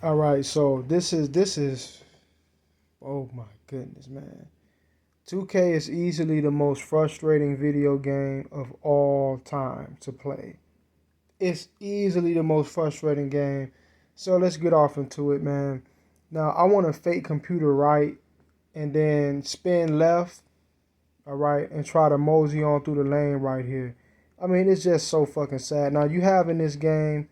All right, so this is oh my goodness, man. 2K is easily the most frustrating video game of all time to play. It's easily the most frustrating game. So let's get off into it, man. Now I want to fake computer right and then spin left, all right, and try to mosey on through the lane right here. I mean, it's just so fucking sad. Now you have in this game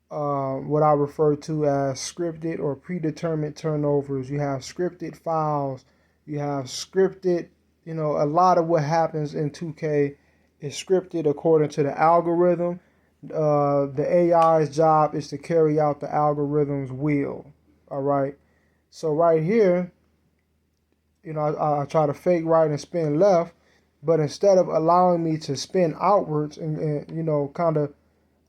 what I refer to as scripted or predetermined turnovers. You have scripted fouls. You have scripted, a lot of what happens in 2K is scripted according to the algorithm. The AI's job is to carry out the algorithm's will. All right. So right here, I try to fake right and spin left, but instead of allowing me to spin outwards and kind of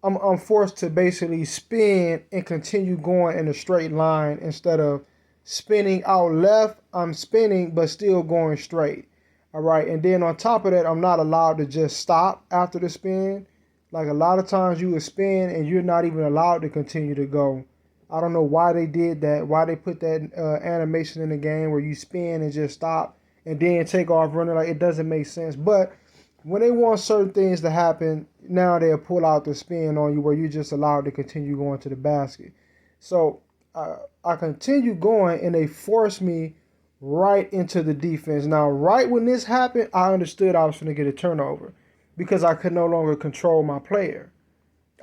I'm forced to basically spin and continue going in a straight line instead of spinning out left. I'm spinning but still going straight. All right, and then on top of that, I'm not allowed to just stop after the spin. Like a lot of times you would spin and you're not even allowed to continue to go. I don't know why they did that, why they put that animation in the game where you spin and just stop and then take off running. Like it doesn't make sense. But when they want certain things to happen, now they'll pull out the spin on you where you're just allowed to continue going to the basket. So I continue going and they force me right into the defense. Now, right when this happened, I understood I was going to get a turnover because I could no longer control my player.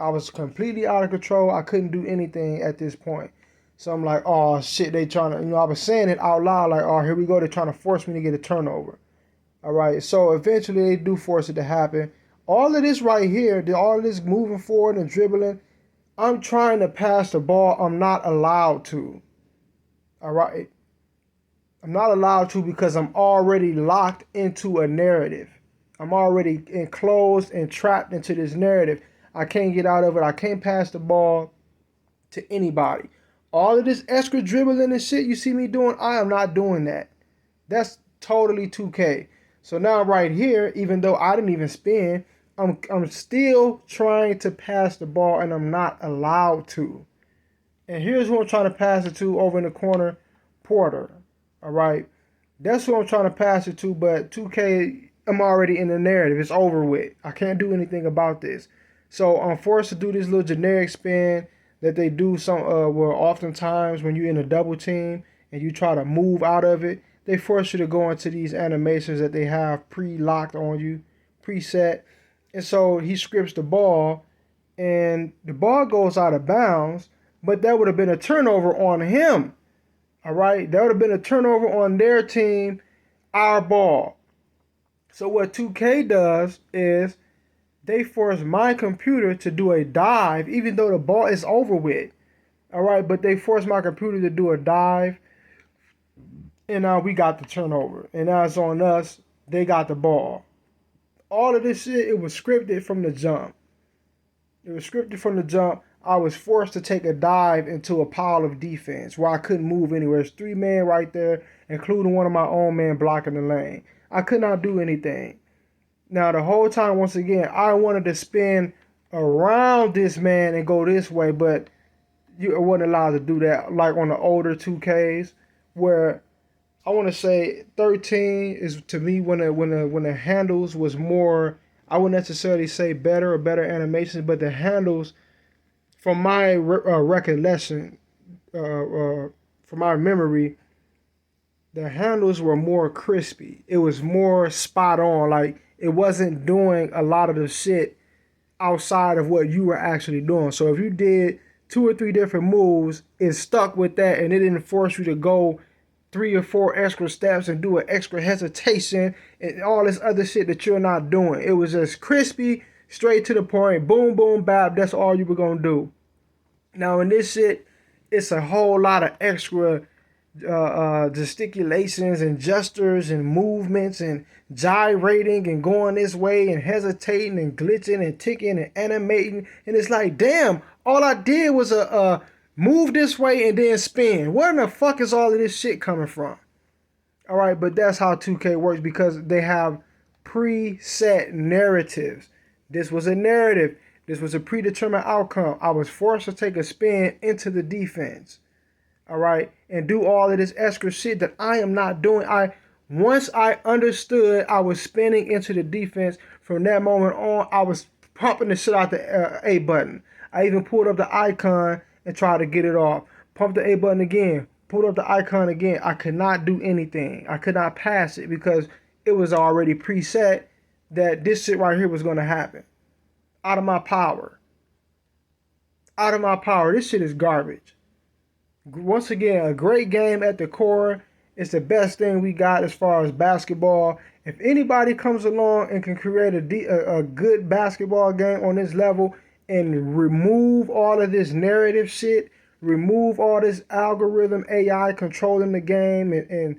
I was completely out of control. I couldn't do anything at this point. So I'm like, oh shit, they trying to, I was saying it out loud like, oh, here we go. They're trying to force me to get a turnover. All right, so eventually they do force it to happen. All of this right here, all of this moving forward and dribbling, I'm trying to pass the ball. I'm not allowed to. All right, I'm not allowed to because I'm already locked into a narrative. I'm already enclosed and trapped into this narrative. I can't get out of it. I can't pass the ball to anybody. All of this extra dribbling and shit you see me doing, I am not doing that. That's totally 2K. So now right here, even though I didn't even spin, I'm still trying to pass the ball and I'm not allowed to. And here's who I'm trying to pass it to over in the corner, Porter. All right. That's who I'm trying to pass it to, but 2K, I'm already in the narrative. It's over with. I can't do anything about this. So I'm forced to do this little generic spin that they do where oftentimes when you're in a double team and you try to move out of it, they force you to go into these animations that they have pre-locked on you, preset. And so he scripts the ball and the ball goes out of bounds, but that would have been a turnover on him. All right, that would have been a turnover on their team, our ball. So what 2K does is they force my computer to do a dive, even though the ball is over with. All right, but they force my computer to do a dive, and now we got the turnover. And now it's on us. They got the ball. All of this shit, it was scripted from the jump. It was scripted from the jump. I was forced to take a dive into a pile of defense where I couldn't move anywhere. There's 3 men right there, including one of my own men blocking the lane. I could not do anything. Now, the whole time, once again, I wanted to spin around this man and go this way, but you wasn't allowed to do that like on the older 2Ks, where I want to say 13 is to me when the handles was more. I wouldn't necessarily say better or better animations, but the handles, from my recollection, from my memory, the handles were more crispy. It was more spot on. Like it wasn't doing a lot of the shit outside of what you were actually doing. So if you did 2 or 3 different moves, it stuck with that and it didn't force you to go 3 or 4 extra steps and do an extra hesitation and all this other shit that you're not doing. It was just crispy, straight to the point, boom, boom, bap. That's all you were gonna do. Now in this shit, it's a whole lot of extra gesticulations and gestures and movements and gyrating and going this way and hesitating and glitching and ticking and animating. And it's like, damn, all I did was move this way and then spin. Where in the fuck is all of this shit coming from? All right, but that's how 2K works because they have preset narratives. This was a narrative. This was a predetermined outcome. I was forced to take a spin into the defense. All right, and do all of this extra shit that I am not doing. Once I understood I was spinning into the defense, from that moment on, I was pumping the shit out the A button. I even pulled up the icon and tried to get it off. Pumped the A button again, pulled up the icon again. I could not do anything. I could not pass it because it was already preset that this shit right here was going to happen. Out of my power. Out of my power. This shit is garbage. Once again, a great game at the core. It's the best thing we got as far as basketball. If anybody comes along and can create a good basketball game on this level and remove all of this narrative shit, remove all this algorithm AI controlling the game and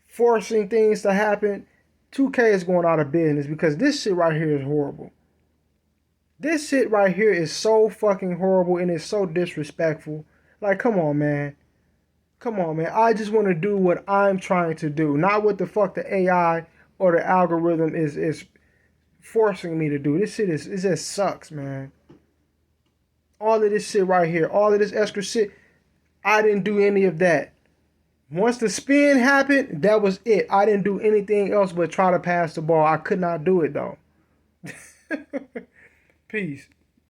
forcing things to happen, 2K is going out of business because this shit right here is horrible. This shit right here is so fucking horrible and it's so disrespectful. Like, come on, man. Come on, man. I just want to do what I'm trying to do, not what the fuck the AI or the algorithm is forcing me to do. This shit it just sucks, man. All of this shit right here, all of this extra shit, I didn't do any of that. Once the spin happened, that was it. I didn't do anything else but try to pass the ball. I could not do it, though. Peace.